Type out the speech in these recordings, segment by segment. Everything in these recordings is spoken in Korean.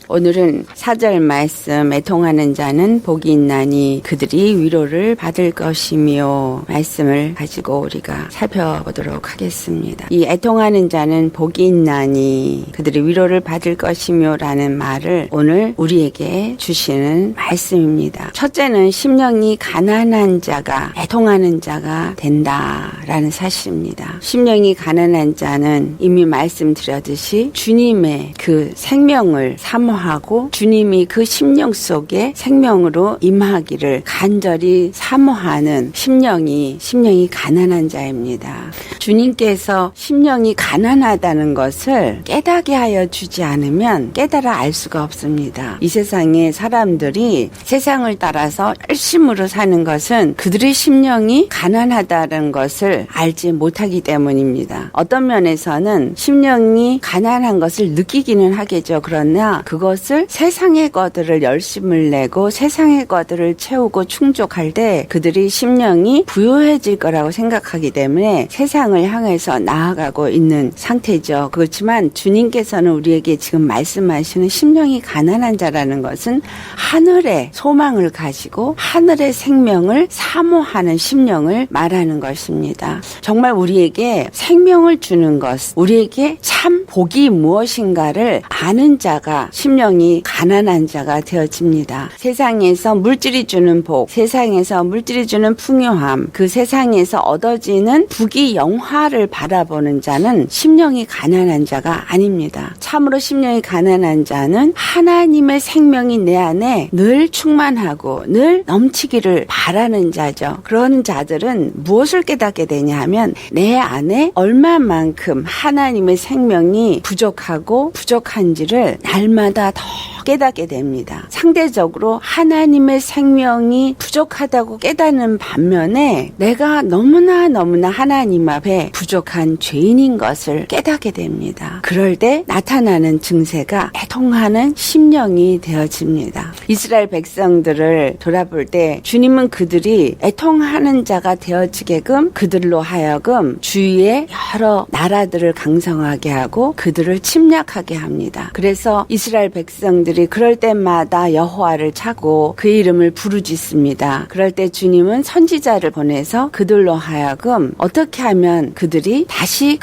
오늘은 4절 말씀, 애통하는 자는 복이 있나니 그들이 위로를 받을 것이며 말씀을 가지고 우리가 살펴보도록 하겠습니다. 이 애통하는 자는 복이 있나니 그들이 위로를 받을 것이며 라는 말을 오늘 우리에게 주시는 말씀입니다. 첫째는 심령이 가난한 자가 애통하는 자가 된다라는 사실입니다. 심령이 가난한 자는 이미 말씀드렸듯이 주님의 그 생명을 사모하고 주님이 그 심령 속에 생명으로 임하기를 간절히 사모하는 심령이 가난한 자입니다. 주님께서 심령이 가난하다는 것을 깨닫게 하여 주지 않으면 깨달아 알 수가 없습니다. 이 세상의 사람들이 세상을 따라서 열심으로 사는 것은 그들의 심령이 가난하다는 것을 알지 못하기 때문입니다. 어떤 면에서는 심령이 가난한 것을 느끼기는 하겠죠. 그러나 그것을 세상의 것들을 열심을 내고 세상의 것들을 채우고 충족할 때 그들이 심령이 부유해질 거라고 생각하기 때문에 세상을 향해서 나아가고 있는 상태죠. 그렇지만 주님께서는 우리에게 지금 말씀하시는 심령이 가난한 자라는 것은 하늘의 소망을 가지고 하늘의 생명을 사모하는 심령을 말하는 것입니다. 정말 우리에게 생명을 주는 것, 우리에게 참 복이 무엇인가를 아는 자가 심령이 가난한 자가 되어집니다. 세상에서 물질이 주는 복, 세상에서 물질이 주는 풍요함, 그 세상에서 얻어지는 부귀 영화를 바라보는 자는 심령이 가난한 자가 아닙니다. 참으로 심령이 가난한 자는 하나님의 생명이 내 안에 늘 충만하고 늘 넘치기를 바라는 자죠. 그런 자들은 무엇을 깨닫게 되냐 하면 내 안에 얼마만큼 하나님의 생명이 부족하고 부족한지를 날마다 더 깨닫게 됩니다. 상대적으로 하나님의 생명이 부족하다고 깨닫는 반면에 내가 너무나 하나님 앞에 부족한 죄인인 것을 깨닫게 됩니다. 그럴 때 나타나는 증세가 애통하는 심령이 되어집니다. 이스라엘 백성들을 돌아볼 때 주님은 그들이 애통하는 자가 되어지게끔 그들로 하여금 주위에 여러 나라들을 강성하게 하고 그들을 침략하게 합니다. 그래서 이스라엘 백성들이 그럴 때마다 여호와를 찾고 그의 이름을 부르짖습니다. 그럴 때 주님은 선지자를 보내서 그들로 하여금 어떻게 하면 그들이 다시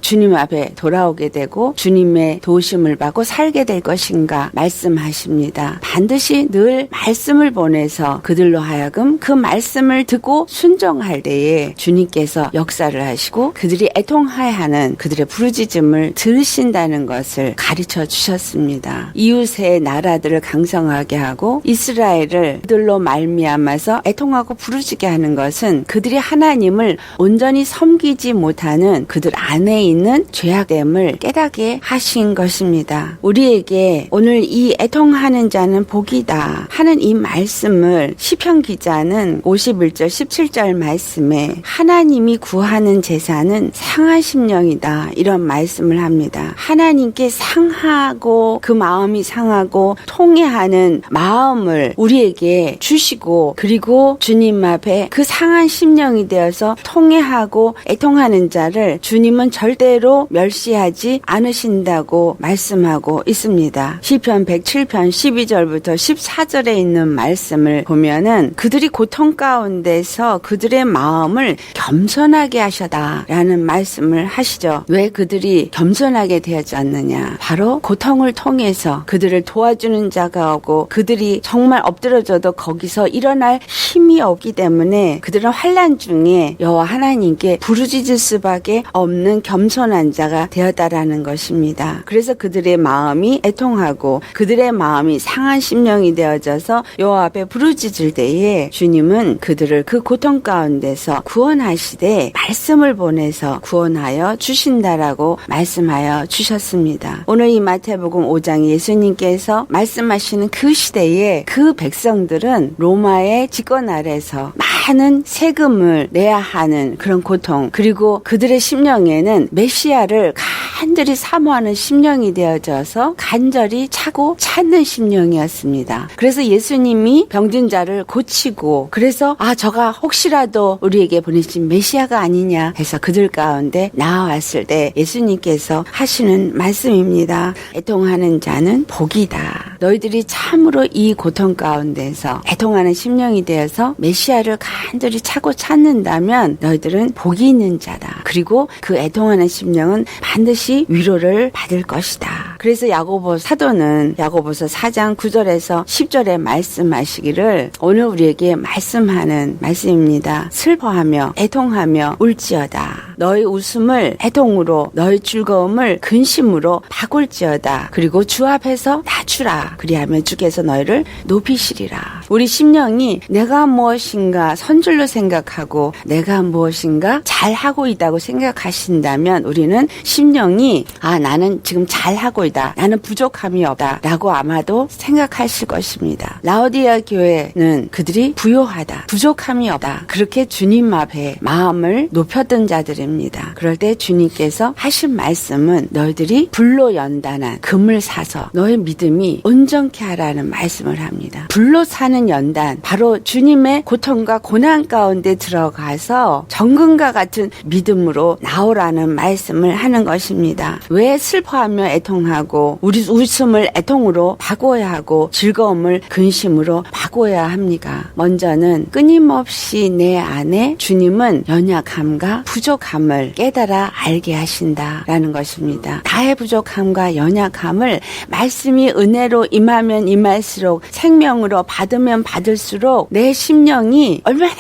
주님 앞에 돌아오게 되고 주님의 도우심을 받고 살게 될 것인가 말씀하십니다. 반드시 늘 말씀을 보내서 그들로 하여금 그 말씀을 듣고 순종할 때에 주님께서 역사를 하시고 그들이 애통하여 하는 그들의 부르짖음을 들으신다는 것을 가르쳐 주셨습니다. 이웃의 나라들을 강성하게 하고 이스라엘을 그들로 말미암아서 애통하고 부르짖게 하는 것은 그들이 하나님을 온전히 섬기지 못하는 그들 안에 있는 죄악됨을 깨닫게 하신 것입니다. 우리에게 오늘 이 애통하는 자는 복이다 하는 이 말씀을 시편 기자는 51절 17절 말씀에 하나님이 구하는 제사는 상한 심령이다 이런 말씀을 합니다. 하나님께 상하고 그 마음이 상하고 통회하는 마음을 우리에게 주시고 그리고 주님 앞에 그 상한 심령이 되어서 통회하고 애통하는 자를 주님은 절대로 멸시하지 않으신다고 말씀하고 있습니다. 시편 107편 12절부터 14절에 있는 말씀을 보면은 그들이 고통 가운데서 그들의 마음을 겸손하게 하셔다라는 말씀을 하시죠. 왜 그들이 겸손하게 되었느냐? 바로 고통을 통해서 그들을 도와주는 자가 오고 그들이 정말 엎드려져도 거기서 일어날 힘이 없기 때문에 그들은 환난 중에 여호와 하나님께 부르짖을 수밖에 없는 겸손한 자가 되었다라는 것입니다. 그래서 그들의 마음이 애통하고 그들의 마음이 상한 심령이 되어져서 여호와 앞에 부르짖을 때에 주님은 그들을 그 고통 가운데서 구원하시되 말씀을 보내서 구원하여 주신다라고 말씀하여 주셨습니다. 오늘 이 마태복음 5장 예수님께서 말씀하신 사시는 그 시대에 그 백성들은 로마의 집권 아래서 많은 세금을 내야 하는 그런 고통, 그리고 그들의 심령에는 메시아를 간절히 사모하는 심령이 되어져서 간절히 차고 찾는 심령이었습니다. 그래서 예수님이 병든 자를 고치고, 그래서 저가 혹시라도 우리에게 보내신 메시아가 아니냐 해서 그들 가운데 나왔을 때 예수님께서 하시는 말씀입니다. 애통하는 자는 복이다. 너희들이 참으로 이 고통 가운데서 애통하는 심령이 되어서 메시아를 간절히 차고 찾는다면 너희들은 복이 있는 자다. 그리고 그 애통하는 심령은 반드시 위로를 받을 것이다. 그래서 야고보 사도는 야고보서 4장 9절에서 10절에 말씀하시기를 오늘 우리에게 말씀하는 말씀입니다. 슬퍼하며 애통하며 울지어다. 너희 웃음을 애통으로, 너희 즐거움을 근심으로 바꿀지어다. 그리고 주 앞에서 낮추라. 그리하면 주께서 너희를 높이시리라. 우리 심령이 내가 무엇인가 선줄로 생각하고 내가 무엇인가 잘하고 있다고 생각하신다면 우리는 심령이 나는 지금 잘하고 있다. 나는 부족함이 없다. 라고 아마도 생각하실 것입니다. 라오디아 교회는 그들이 부요하다. 부족함이 없다. 그렇게 주님 앞에 마음을 높였던 자들입니다. 그럴 때 주님께서 하신 말씀은 너희들이 불로 연단한 금을 사서 너의 믿음이 온전케 하라는 말씀을 합니다. 불로 사는 연단, 바로 주님의 고통과 고난 가운데 들어가서 정금과 같은 믿음으로 나오라는 말씀을 하는 것입니다. 왜 슬퍼하며 애통하고 우리 웃음을 애통으로 바꿔야 하고 즐거움을 근심으로 바꿔야 합니까? 먼저는 끊임없이 내 안에 주님은 연약함과 부족함을 깨달아 알게 하신다라는 것입니다. 나의 부족함과 연약함을 말씀이 은혜로 임하면 임할수록 생명으로 받으면 받을수록 내 심령이 얼마나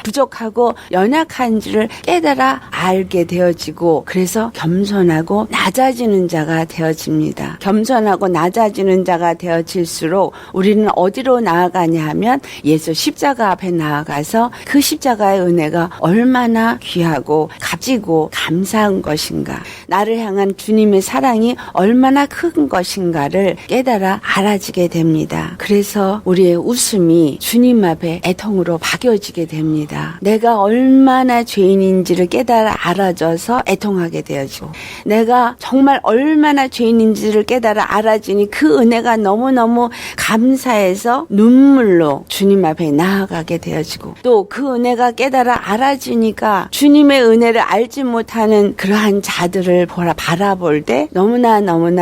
부족하고 연약한지를 깨달아 알게 되어지고, 그래서 겸손하고 낮아지는 자가 되어집니다. 겸손하고 낮아지는 자가 되어질수록 우리는 어디로 나아가냐 하면 예수 십자가 앞에 나아가서 그 십자가의 은혜가 얼마나 귀하고 값지고 감사한 것인가, 나를 향한 주님의 사랑이 얼마나 큰 것인가를 깨달아 알아지게 됩니다. 그래서 우리의 웃음이 주님 앞에 애통으로 바뀌어지게 됩니다. 내가 얼마나 죄인인지를 깨달아 알아져서 애통하게 되어지고, 내가 정말 얼마나 죄인인지를 깨달아 알아지니 그 은혜가 너무너무 감사해서 눈물로 주님 앞에 나아가게 되어지고, 또 그 은혜가 깨달아 알아지니까 주님의 은혜를 알지 못하는 그러한 자들을 바라볼 때 너무나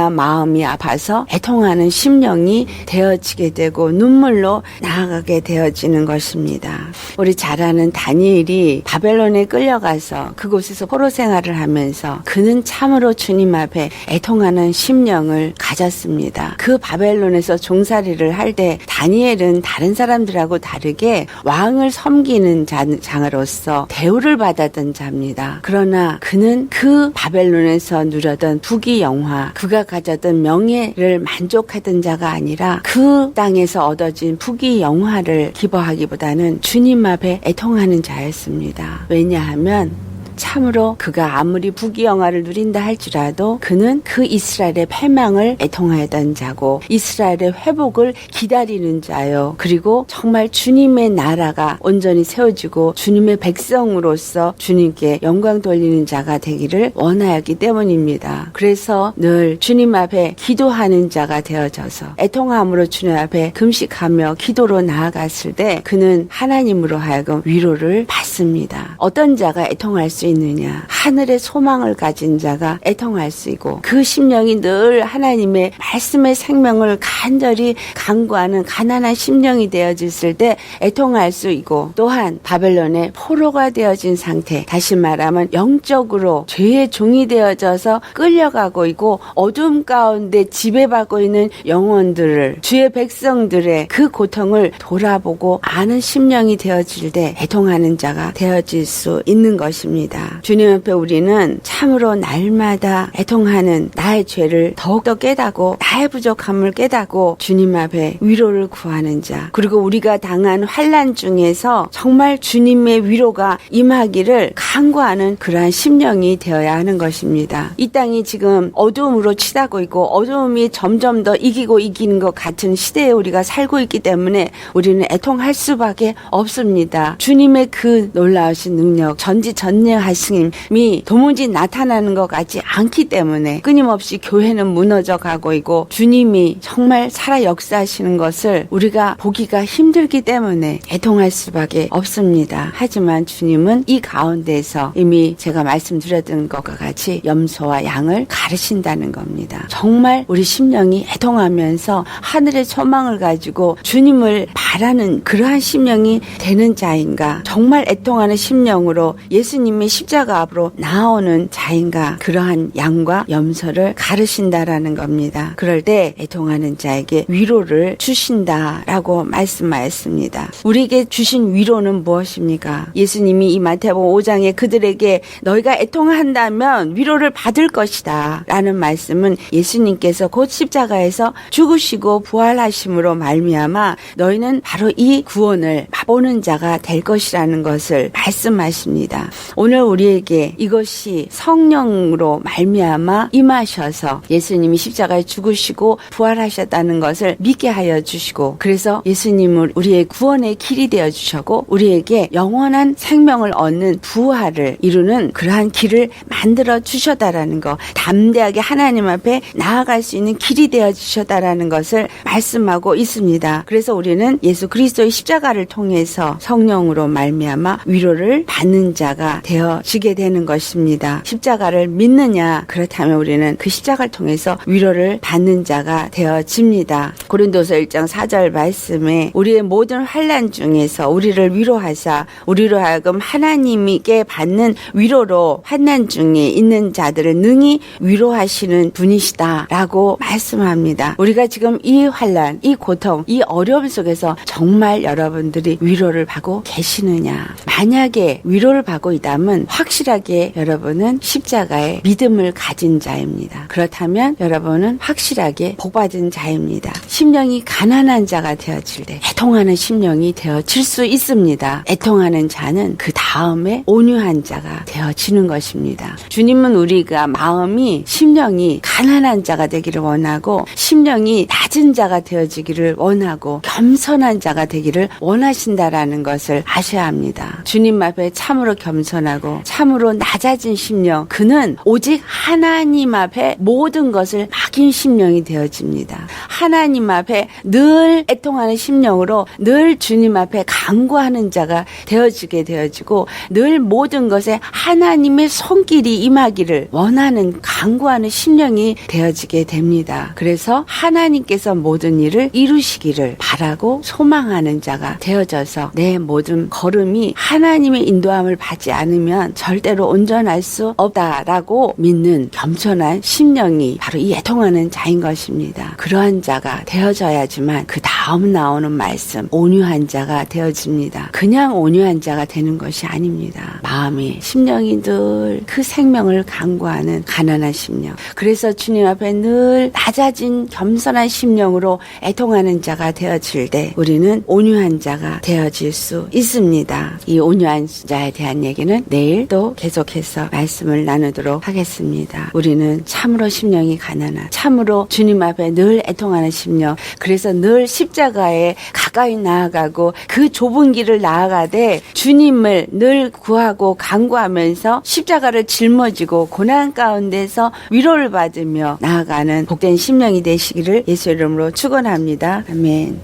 마음이 아파서 애통하는 심령이 되어지게 되고 눈물로 나아가게 되어지는 것입니다. 우리 잘 아는 다니엘이 바벨론에 끌려가서 그곳에서 포로 생활을 하면서 그는 참으로 주님 앞에 애통하는 심령을 가졌습니다. 그 바벨론에서 종살이를 할 때 다니엘은 다른 사람들하고 다르게 왕을 섬기는 자로서 대우를 받았던 자입니다. 그러나 그는 그 바벨론에서 누렸던 부귀영화, 그가 가졌던 명예를 만족하던 자가 아니라 그 땅에서 얻어진 부귀영화를 기뻐하기보다는 주님 앞에 애통하는 자였습니다. 왜냐하면 참으로 그가 아무리 부귀영화를 누린다 할지라도 그는 그 이스라엘의 패망을 애통하였던 자고 이스라엘의 회복을 기다리는 자요. 그리고 정말 주님의 나라가 온전히 세워지고 주님의 백성으로서 주님께 영광 돌리는 자가 되기를 원하였기 때문입니다. 그래서 늘 주님 앞에 기도하는 자가 되어져서 애통함으로 주님 앞에 금식하며 기도로 나아갔을 때 그는 하나님으로 하여금 위로를 받습니다. 어떤 자가 애통할 수 있느냐? 하늘의 소망을 가진 자가 애통할 수 있고 그 심령이 늘 하나님의 말씀의 생명을 간절히 간구하는 가난한 심령이 되어졌을 때 애통할 수 있고, 또한 바벨론의 포로가 되어진 상태, 다시 말하면 영적으로 죄의 종이 되어져서 끌려가고 있고 어둠 가운데 지배받고 있는 영혼들을, 주의 백성들의 그 고통을 돌아보고 아는 심령이 되어질 때 애통하는 자가 되어질 수 있는 것입니다. 것입니다. 주님 앞에 우리는 참으로 날마다 애통하는 나의 죄를 더욱더 깨닫고 나의 부족함을 깨닫고 주님 앞에 위로를 구하는 자, 그리고 우리가 당한 환난 중에서 정말 주님의 위로가 임하기를 간구하는 그러한 심령이 되어야 하는 것입니다. 이 땅이 지금 어두움으로 치닫고 있고 어두움이 점점 더 이기는 것 같은 시대에 우리가 살고 있기 때문에 우리는 애통할 수밖에 없습니다. 주님의 그 놀라우신 능력, 전지전능하심이 도무지 나타나는 것 같지 않기 때문에 끊임없이 교회는 무너져 가고 있고 주님이 정말 살아 역사하시는 것을 우리가 보기가 힘들기 때문에 애통할 수밖에 없습니다. 하지만 주님은 이 가운데서 이미 제가 말씀드렸던 것과 같이 염소와 양을 가르신다는 겁니다. 정말 우리 심령이 애통하면서 하늘의 소망을 가지고 주님을 바라는 그러한 심령이 되는 자인가, 정말 애통하는 심령으로 예수님의 십자가 앞으로 나오는 자인가, 그러한 양과 염소를 가르신다라는 겁니다. 그럴 때 애통하는 자에게 위로를 주신다라고 말씀하였습니다. 우리에게 주신 위로는 무엇입니까? 예수님이 이 마태복음 5장에 그들에게 너희가 애통한다면 위로를 받을 것이다 라는 말씀은 예수님께서 곧 십자가에서 죽으시고 부활하심으로 말미암아 너희는 바로 이 구원을 맛보는 자가 될 것이라는 것을 말씀하십니다. 오늘 우리에게 이것이 성령으로 말미암아 임하셔서 예수님이 십자가에 죽으시고 부활하셨다는 것을 믿게 하여 주시고, 그래서 예수님을 우리의 구원의 길이 되어 주셨고 우리에게 영원한 생명을 얻는 부활을 이루는 그러한 길을 만들어 주셨다라는 것, 담대하게 하나님 앞에 나아갈 수 있는 길이 되어 주셨다라는 것을 말씀하고 있습니다. 그래서 우리는 예수 그리스도의 십자가를 통해서 성령으로 말미암아 위로를 받는 자가 되어지게 되는 것입니다. 십자가를 믿느냐? 그렇다면 우리는 그 십자가를 통해서 위로를 받는 자가 되어집니다. 고린도서 1장 4절 말씀에 우리의 모든 환난 중에서 우리를 위로하사 우리로 하여금 하나님께 받는 위로로 환난 중에 있는 자들을 능히 위로하시는 분이시다라고 말씀합니다. 우리가 지금 이 환난, 이 고통, 이 어려움 속에서 정말 여러분들이 위로를 받고 계시느냐? 만약에 위로를 받고 있다면 확실하게 여러분은 십자가에 믿음을 가진 자입니다. 그렇다면 여러분은 확실하게 복받은 자입니다. 심령이 가난한 자가 되어질 때 애통하는 심령이 되어질 수 있습니다. 애통하는 자는 그 다음에 온유한 자가 되어지는 것입니다. 주님은 우리가 마음이, 심령이 가난한 자가 되기를 원하고 심령이 낮은 자가 되어지기를 원하고 겸손한 자가 되기를 원하신다라는 것을 아셔야 합니다. 주님 앞에 참으로 겸손하고 참으로 낮아진 심령, 그는 오직 하나님 앞에 모든 것을 맡긴 심령이 되어집니다. 하나님 앞에 늘 애통하는 심령으로 늘 주님 앞에 간구하는 자가 되어지게 되어지고 늘 모든 것에 하나님의 손길이 임하기를 원하는 간구하는 심령이 되어지게 됩니다. 그래서 하나님께서 모든 일을 이루시기를 바라고 소망하는 자가 되어져서 내 모든 걸음이 하나님의 인도함을 받지 않으면 절대로 온전할 수 없다라고 믿는 겸손한 심령이 바로 이 애통하는 자인 것입니다. 그러한 자가 되어져야지만 그 다음 나오는 말씀, 온유한 자가 되어집니다. 그냥 온유한 자가 되는 것이 아닙니다. 마음이, 심령이 늘 그 생명을 간구하는 가난한 심령. 그래서 주님 앞에 늘 낮아진 겸손한 심령으로 애통하는 자가 되어질 때 우리는 온유한 자가 되어질 수 있습니다. 이 온유한 자에 대한 얘기는 내일 또 계속해서 말씀을 나누도록 하겠습니다. 우리는 참으로 심령이 가난한, 참으로 주님 앞에 늘 애통하는 심령, 그래서 늘 십자가에 가까이 나아가고 그 좁은 길을 나아가되 주님을 늘 구하고 간구하면서 십자가를 짊어지고 고난 가운데서 위로를 받으며 나아가는 복된 심령이 되시기를 예수 이름으로 축원합니다. 아멘.